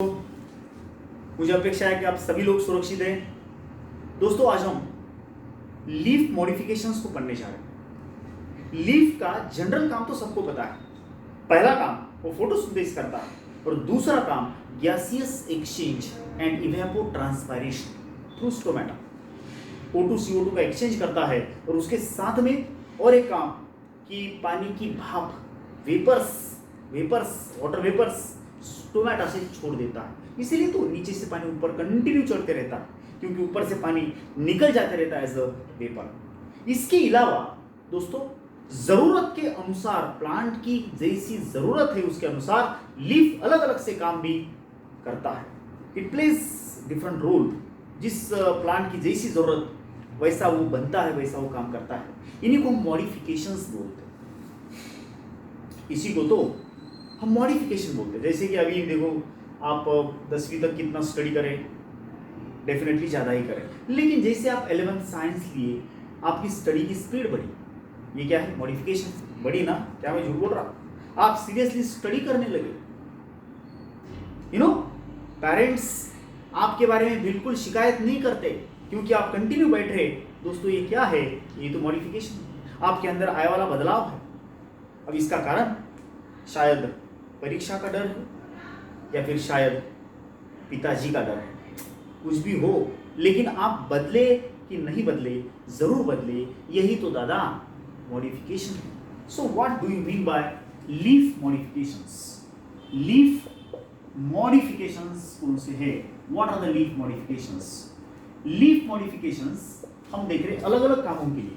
मुझे अपेक्षा है कि आप सभी लोग सुरक्षित हैं। दोस्तों, आज हम लीफ मॉडिफिकेशंस को पढ़ने जा रहे हैं। लीफ का जनरल काम तो सबको पता है। पहला काम वो फोटोसिंथेसिस करता है और दूसरा काम gaseous exchange and evapotranspiration through stomata. O2 CO2 का एक्सचेंज करता है और उसके साथ में और एक काम कि पानी की भाप वेपर्स वाटर वेपर्स स्टोमेटा से छोड़ देता है। इसीलिए तो नीचे से पानी ऊपर कंटिन्यू चढ़ते रहता है, क्योंकि ऊपर से पानी निकल जाते रहता है एज अ वेपर। इसके अलावा दोस्तों, जरूरत के अनुसार प्लांट की जैसी जरूरत है उसके अनुसार लीफ अलग अलग से काम भी करता है। It plays different role. जिस प्लांट की जैसी जरूरत वैसा वो बनता है, वैसा वो काम करता है। इन्हीं को हम मॉडिफिकेशंस बोलते हैं। इसी को तो हम मॉडिफिकेशन बोलते हैं। जैसे कि अभी देखो, आप 10वीं तक कितना स्टडी करें, डेफिनेटली ज़्यादा ही करें, लेकिन जैसे आप 11th साइंस लिए, आपकी स्टडी की स्पीड बढ़ी। ये क्या है? मॉडिफिकेशन बढ़ी ना? क्या मैं झूठ बोल रहा? आप सीरियसली स्टडी करने लगे। पेरेंट्स आपके बारे में बिल्कुल शिकायत नहीं करते क्योंकि आप कंटिन्यू बैठ रहे। दोस्तों, ये क्या है? ये तो मॉडिफिकेशन, आपके अंदर आने वाला बदलाव है। अब इसका कारण शायद परीक्षा का डर है, या फिर शायद पिताजी का डर है। कुछ भी हो, लेकिन आप बदले कि नहीं बदले, जरूर बदले। यही तो दादा मॉडिफिकेशन है। So what do you mean by leaf modifications? Leaf modifications कौन से है? What are the leaf modifications? Leaf modifications हम देख रहे अलग अलग कामों के लिए।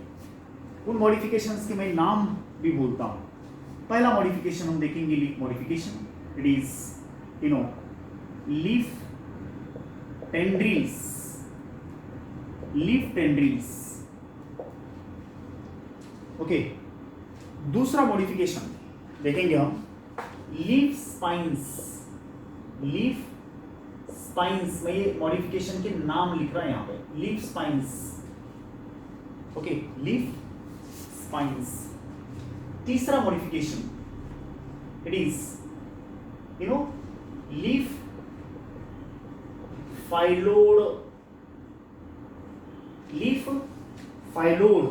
उन मॉडिफिकेशंस के मैं नाम भी बोलता हूं। पहला मॉडिफिकेशन हम देखेंगे leaf modification. It is leaf tendrils. Leaf tendrils, okay. दूसरा मॉडिफिकेशन देखेंगे हम लीफ स्पाइंस। लीफ स्पाइंस, मैं ये मॉडिफिकेशन के नाम लिख रहा है यहां पे। Leaf spines, okay, leaf spines. तीसरा modification it is leaf phyllode. Leaf phyllode,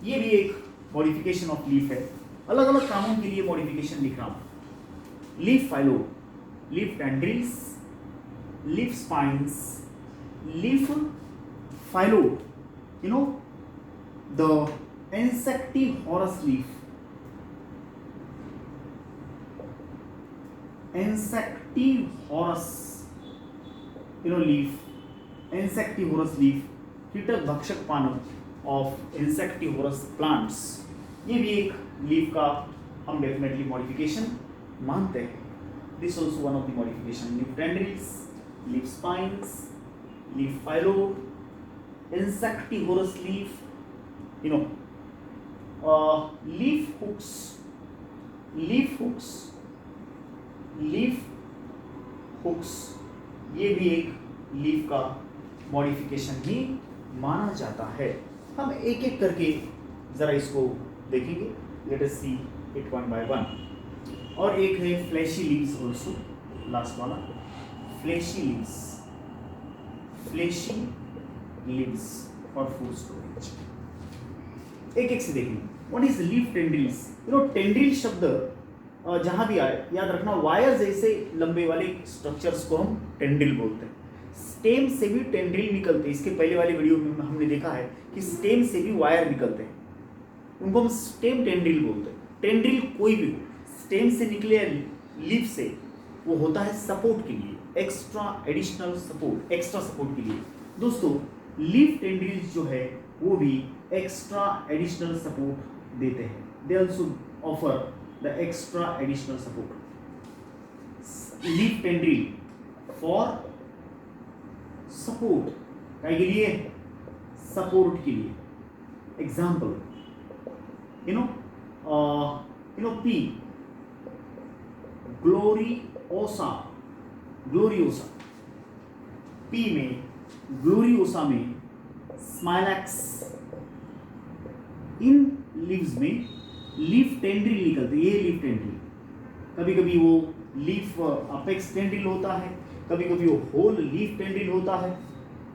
ये भी एक मॉडिफिकेशन ऑफ लीफ है। अलग अलग कामों के लिए मॉडिफिकेशन लिख रहा हूं। Leaf phyllode, leaf tendrils, leaf spines, leaf phyllode. The insectivorous leaf, insectivorous leaf, insectivorous leaf, कीटक भक्षक पानव ऑफ insectivorous plants। ये भी एक लीफ का हम डेफिनेटली मॉडिफिकेशन मानते हैं। This also one of the modification. Leaf tendrils, leaf spines, leaf phyllode, insectivorous leaf, leaf hooks, leaf hooks, leaf hooks, ये भी एक लीफ का मॉडिफिकेशन ही माना जाता है। हम एक एक करके जरा इसको देखेंगे। Let us see it one by one. और एक है फ्लैशी लीव्स ऑल्सो, लास्ट वाला flashy leaves, flashy leaves for food storage. एक एक से देखेंगे। What is leaf tendrils? Tendril शब्द जहां भी आए, याद रखना, वायर जैसे लंबे वाले स्ट्रक्चर्स को हम टेंड्रिल बोलते हैं। स्टेम से भी टेंड्रिल निकलते हैं। इसके पहले वाले वीडियो में हमने देखा है कि स्टेम से भी वायर निकलते हैं, उनको हम स्टेम टेंड्रिल बोलते हैं। टेंड्रिल कोई भी स्टेम से निकले लीफ से, वो होता है सपोर्ट के लिए, extra additional support, extra support के लिए। दोस्तों, लीफ टेंड्रिल्स जो है वो भी एक्स्ट्रा एडिशनल सपोर्ट देते हैं। They also offer the extra additional support. Leaf tendril for support, क्या के लिए? सपोर्ट के लिए। Example, P gloriosa, gloriosa, P में ग्लोरियोसा में स्माइलैक्स, इन लीव्स में लीफ टेंड्रिल निकलते। ये लीफ टेंड्रिल, कभी कभी वो लीफ अपेक्स टेंड्रिल होता है, कभी कभी वो होल लीफ टेंड्रिल होता है,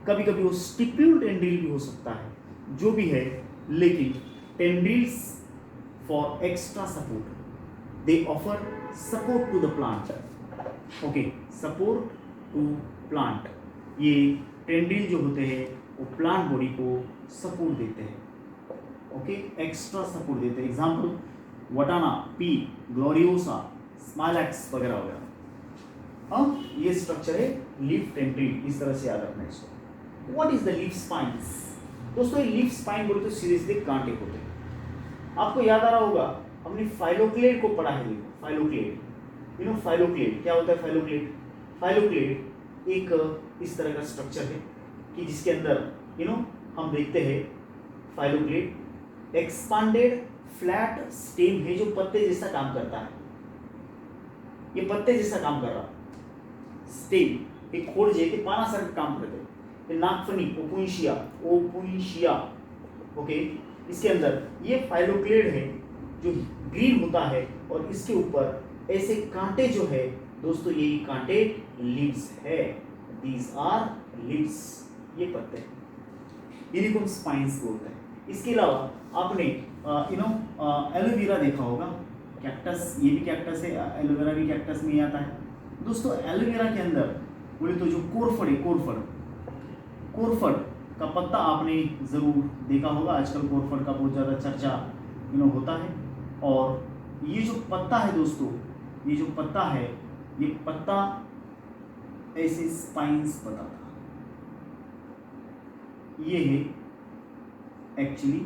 कभी कभी वो स्टिप्यूल टेंड्रिल भी हो सकता है, जो भी है, लेकिन tendrils for extra support, they offer support to the plant. Okay, support to plant, ये टेंड्रिल जो होते हैं वो प्लांट बॉडी को सपोर्ट देते हैं। ओके, एक्स्ट्रा सपोर्ट देते हैं। एग्जाम्पल वटाना, पी, ग्लोरियोसा, स्माइलैक्स वगैरह वगैरह। हाँ, ये स्ट्रक्चर है लीफ टेंड्रिल, इस तरह से याद रखना है इसको। What is the leaf spines? दोस्तों ये लीफ स्पाइन बोले तो सीधे सीधे कांटे होते हैं। आपको याद आ रहा होगा, हमने फाइलोक्लेड को पढ़ा है। फाइलोक्लेड, यू नो फाइलोक्लेड क्या होता है? फाइलोक्लेड, फाइलोक्लेड एक इस तरह का स्ट्रक्चर है कि जिसके अंदर यू नो हम देखते हैं फाइलोक्लेड एक्सपांडेड फ्लैट स्टेम है जो पत्ते जैसा काम करता है। ये पत्ते जैसा काम कर रहा स्टेम, एक खोड़ जे के पाना सर काम करते हैं। नाकफनी, ओपुंशिया, ओके, इसके अंदर ये फाइलोक्लेड है जो ग्रीन होता है और इसके ऊपर ऐसे कांटे जो है दोस्तों, ये कांटे लीव्स है। दीज आर लीव्स, ये पत्ते हैं, इन्हीं को स्पाइन्स बोलते हैं। इसके अलावा आपने एलोवेरा देखा होगा, कैक्टस, ये भी कैक्टस है, एलोवेरा भी कैक्टस में ही आता है। दोस्तों एलोवेरा के अंदर बोले तो जो कोरफड है, कोरफड का पत्ता आपने ज़रूर देखा होगा। आजकल कोरफड का बहुत ज़्यादा चर्चा होता है। और ये जो पत्ता है दोस्तों, ये जो पत्ता है, ये पत्ता ऐसे स्पाइन्स बताता, ये है एक्चुअली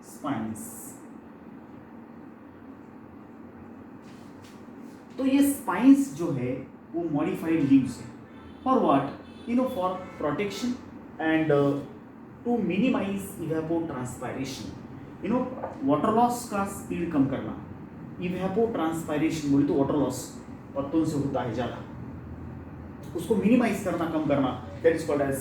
स्पाइन्स। तो ये स्पाइन्स जो है वो मॉडिफाइड लीव्स है for what, for protection and to minimise evapotranspiration, water loss का स्पीड कम करना। इवेपोट्रांसपायरेशन बोले तो वाटर लॉस पत्तों से होता है ज़्यादा, उसको मिनिमाइज करना, कम करना, that is called as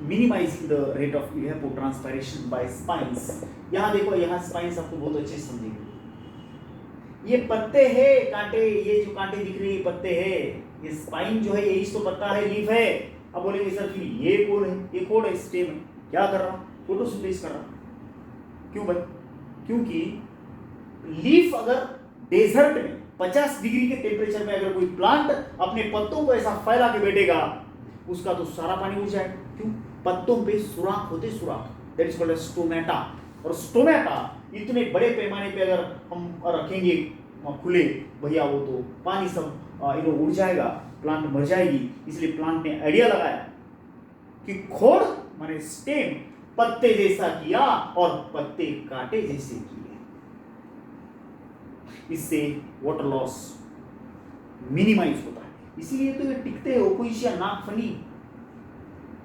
minimising the rate of evapotranspiration by spines. यहाँ देखो, यहाँ स्पाइन्स आपको बहुत अच्छे से समझेंगे। ये पत्ते हैं, कांटे, ये जो कांटे दिख रहे हैं पत्ते हैं, ये स्पाइन जो है यही तो पत्ता है, लीफ है। अब बोलेंगे सर फिर ये कौन है? ये कौन है? स्टेम है। क्या कर रहा? फोटोसिंथेसिस कर रहा। क्यों भाई? क्योंकि लीफ अगर डेजर्ट में 50 डिग्री के टेम्परेचर में अगर कोई प्लांट अपने पत्तों को ऐसा फैला के बैठेगा, उसका तो सारा पानी उड़ जाएगा। क्यों? पत्तों पे सुराख होते, सुराख, दैट इज कॉल्ड स्टोमेटा। और स्टोमेटा इतने बड़े पैमाने पे अगर हम रखेंगे खुले, भैया वो तो पानी सब उड़ जाएगा, प्लांट मर जाएगी। इसलिए प्लांट ने आइडिया लगाया कि खोड़ माने स्टेम पत्ते जैसा किया और पत्ते कांटे जैसे किए। इससे वाटर लॉस मिनिमाइज होता है, इसीलिए तो ये टिकते हैं। ओपुंशिया, नाकफनी,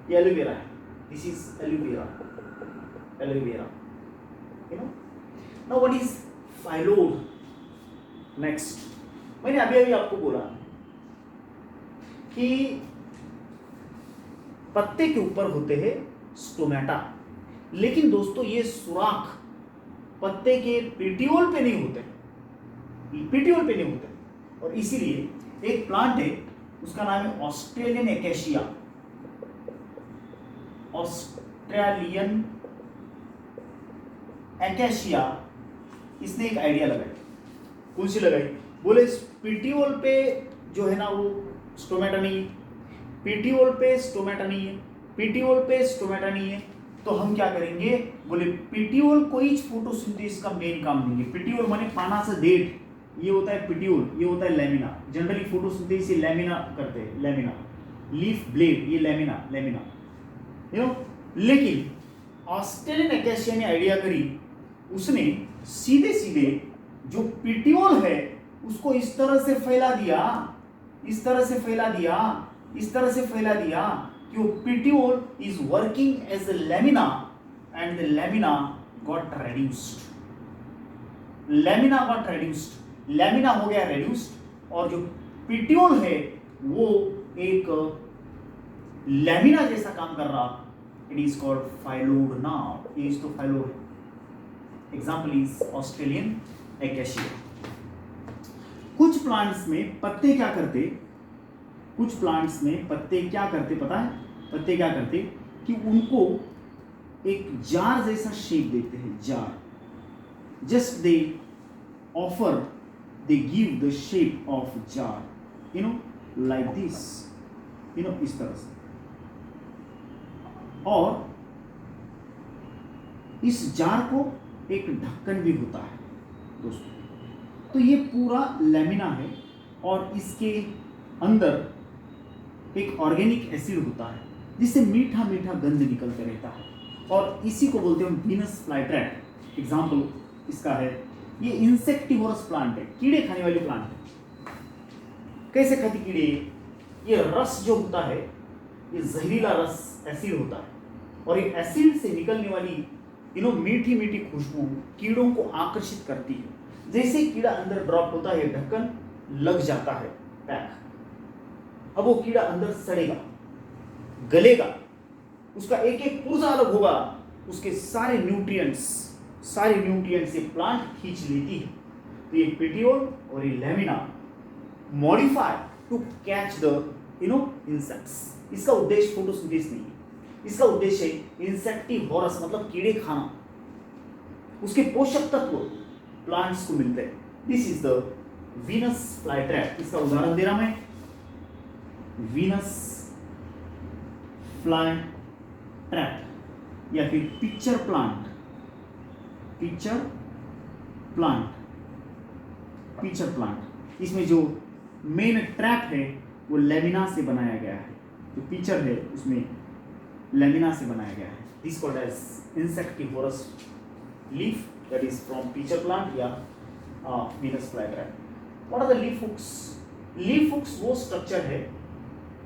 ये एलोवेरा है। This is aloe vera, now what is phyllode? Next, मैंने अभी आपको बोला कि पत्ते के ऊपर होते हैं स्टोमेटा, लेकिन दोस्तों ये सुराख पत्ते के पेटियोल पे नहीं होते, पेटियोल पे नहीं होते। और इसीलिए एक प्लांट है, उसका नाम है ऑस्ट्रेलियन एकेशिया। ऑस्ट्रेलियन एकेशिया, इसने एक आइडिया लगाई। कौन सी लगाई? बोले पेटियोल पे जो है ना वो स्टोमेटा नहीं है, पेटियोल पे स्टोमेटा नहीं है, पेटियोल पे स्टोमेटा नहीं है, तो हम क्या करेंगे? बोले पेटियोल को ही फोटोसिंथेसिस का मेन काम देंगे। पेटियोल माने पाना से डेट, ये होता है पेटियोल, ये होता है लेमिना। जनरली फोटोसिंथेसिस लेमिना करते हैं, लेमिना, लीफ ब्लेड, ये लेमिना, लेकिन ऑस्ट्रेलियन एकेशिया ने आइडिया करी, उसने सीधे सीधे जो पेटियोल है उसको इस तरह से फैला दिया, इस तरह से फैला दिया, इस तरह से फैला दिया कि वो petiole is working as a lamina and the lamina got reduced. Lamina got reduced, lamina हो गया रेड्यूस्ड, और जो पेटियोल है वो एक लेमिना जैसा काम कर रहा। It is called phyllode now, is तो phyllode. Example is Australian acacia. कुछ प्लांट्स में पत्ते क्या करते, कुछ प्लांट्स में पत्ते क्या करते पता है, पत्ते क्या करते कि उनको एक जार जैसा शेप देते हैं, jar, just they offer, they give the shape of jar, you know, like this, you know, इस तरह से। और इस जार को एक ढक्कन भी होता है दोस्तों। तो ये पूरा लैमिना है और इसके अंदर एक ऑर्गेनिक एसिड होता है जिससे मीठा मीठा गंध निकलते रहता है, और इसी को बोलते हैं वीनस फ्लाईट्रैप। एग्जाम्पल इसका है, ये इंसेक्टिवोरस प्लांट है, कीड़े खाने वाली प्लांट है। कैसे खाती कीड़े? ये रस जो होता है, ये जहरीला रस एसिड होता है, और ये एसिड से निकलने वाली मीठी मीठी खुशबू कीड़ों को आकर्षित करती है। जैसे कीड़ा अंदर ड्रॉप होता है, ढक्कन लग जाता है, पैक। अब वो कीड़ा अंदर सड़ेगा, गलेगा, उसका एक एक पुर्जा अलग होगा, उसके सारे न्यूट्रिएंट्स ये प्लांट खींच लेती है। तो ये पेटियोल और ये lamina modified to catch the insects. इसका उद्देश्य फोटोसिंथेसिस नहीं है, इसका उद्देश्य है इंसेक्टिवोरस मतलब कीड़े खाना, उसके पोषक तत्व प्लांट्स को मिलते हैं। This is the Venus flytrap. इसका उदाहरण दे रहा मैं, वीनस फ्लाईट्रैप या फिर पिक्चर प्लांट, पिक्चर प्लांट। इसमें जो मेन ट्रैप है वो लैमिना से बनाया गया है, जो पिक्चर है उसमें लैमिना से बनाया गया है। This called as insectivorous leaf, that is from pitcher plant या Venus flytrap. What are the leaf hooks? Leaf hooks वो स्ट्रक्चर है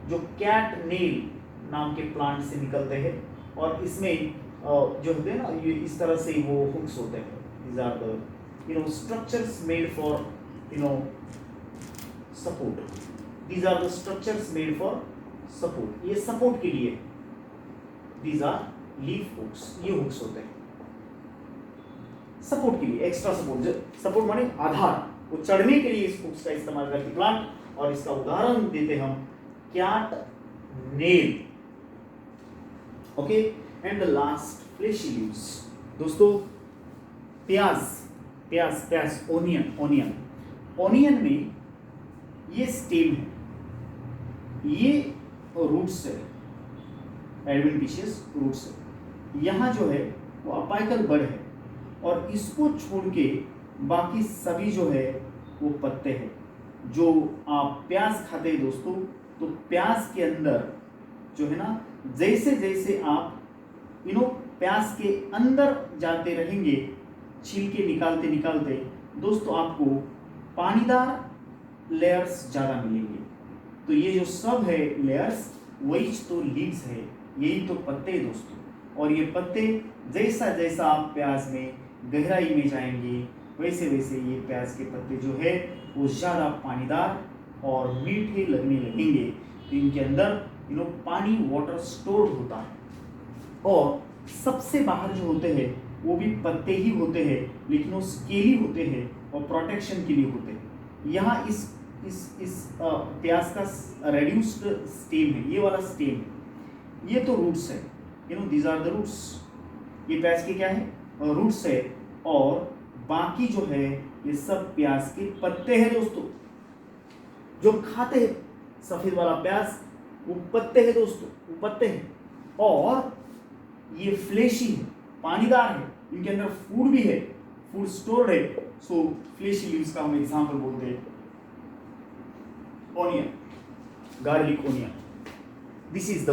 जो कैट नेल नाम के प्लांट से निकलते हैं, और इसमें जो होते हैं ना, ये इस तरह से वो हुक्स होते हैं। These are the structures made for support. These are the structures made for support, ये सपोर्ट के लिए। दीज आर लीफ हुक्स, ये हुक्स होते हैं सपोर्ट के लिए, एक्स्ट्रा सपोर्ट। सपोर्ट माने आधार, वो चढ़ने के लिए इस हुक्स का इस्तेमाल करते प्लांट, और इसका उदाहरण देते हम cat nail. Okay, and the last fleshy leaves. दोस्तों प्याज, ओनियन में ये स्टेम है, ये रूट्स है, एडवेंटिशियस रूट्स है। यहाँ जो है वो अपाइकल बड है, और इसको छोड़ के बाकी सभी जो है वो पत्ते हैं। जो आप प्याज खाते हैं दोस्तों, तो प्याज के अंदर जो है ना, जैसे जैसे आप प्याज के अंदर जाते रहेंगे, छिलके निकालते निकालते दोस्तों, आपको पानीदार लेयर्स ज़्यादा मिलेंगे। तो ये जो सब है लेयर्स, वही तो लीव्स है, यही तो पत्ते हैं दोस्तों। और ये पत्ते जैसा जैसा आप प्याज में गहराई में जाएंगे, वैसे वैसे ये प्याज के पत्ते जो है वो ज़्यादा पानीदार और मीठे लगने लगेंगे। तो इनके अंदर पानी, वाटर स्टोर्ड होता है, और सबसे बाहर जो होते हैं वो भी पत्ते ही होते हैं, लेकिन वो स्केली होते हैं और प्रोटेक्शन के लिए होते हैं। यहाँ इस प्याज का रेड्यूस्ड स्टेम है, ये वाला स्टेम है, ये तो रूट्स है, दीज आर द रूट्स। ये प्याज के क्या है? रूट्स है, और बाकी जो है ये सब प्याज के पत्ते हैं दोस्तों। जो खाते हैं सफेद वाला प्याज, वो पत्ते हैं दोस्तों, वो पत्ते हैं, और ये फ्लेशी है, पानीदार है, इनके अंदर फूड भी है, फूड स्टोर्ड है। सो फ्लेशी लीव्स का हम एग्जांपल बोलते हैं onion, garlic onion. This is the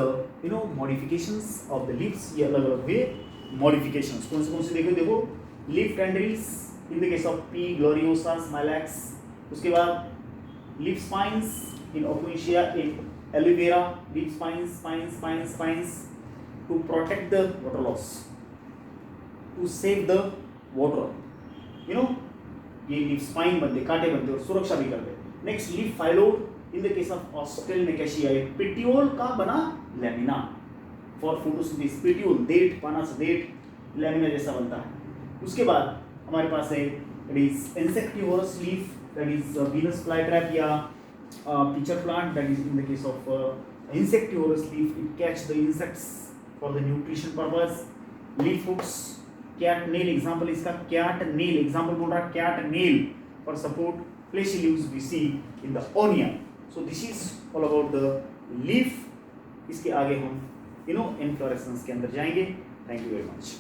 modifications of the leaves. ये अलग अलग हुए मॉडिफिकेशंस, कौन से देखो leaf tendrils in the case of pea gloriosa smilax. उसके बाद लीफ स्पाइन्स इन ओपिशिया, in aloe vera, leaf spines to protect the water loss, to save the water, ये लीफ स्पाइन बनते, कांटे बनते और सुरक्षा भी करते। Next leaf phyllode in the case of Australian acacia, petiole का बना लैमिना फॉर फोटोसिंथेसिस। पेटियोल देठ, पाना से देठ लैमिना जैसा बनता है। उसके बाद हमारे पास है insectivorous leaf, that is Venus flytrap या pitcher plant, that is in the case of insectivorous leaf, it catch the insects for the nutrition purpose. Leaf hooks, cat nail, example इसका cat nail, example बोल रहा cat nail for support fleshy leaves we see in the onion. So this is all about the leaf. इसके आगे हम inflorescence के अंदर जाएंगे. Thank you very much.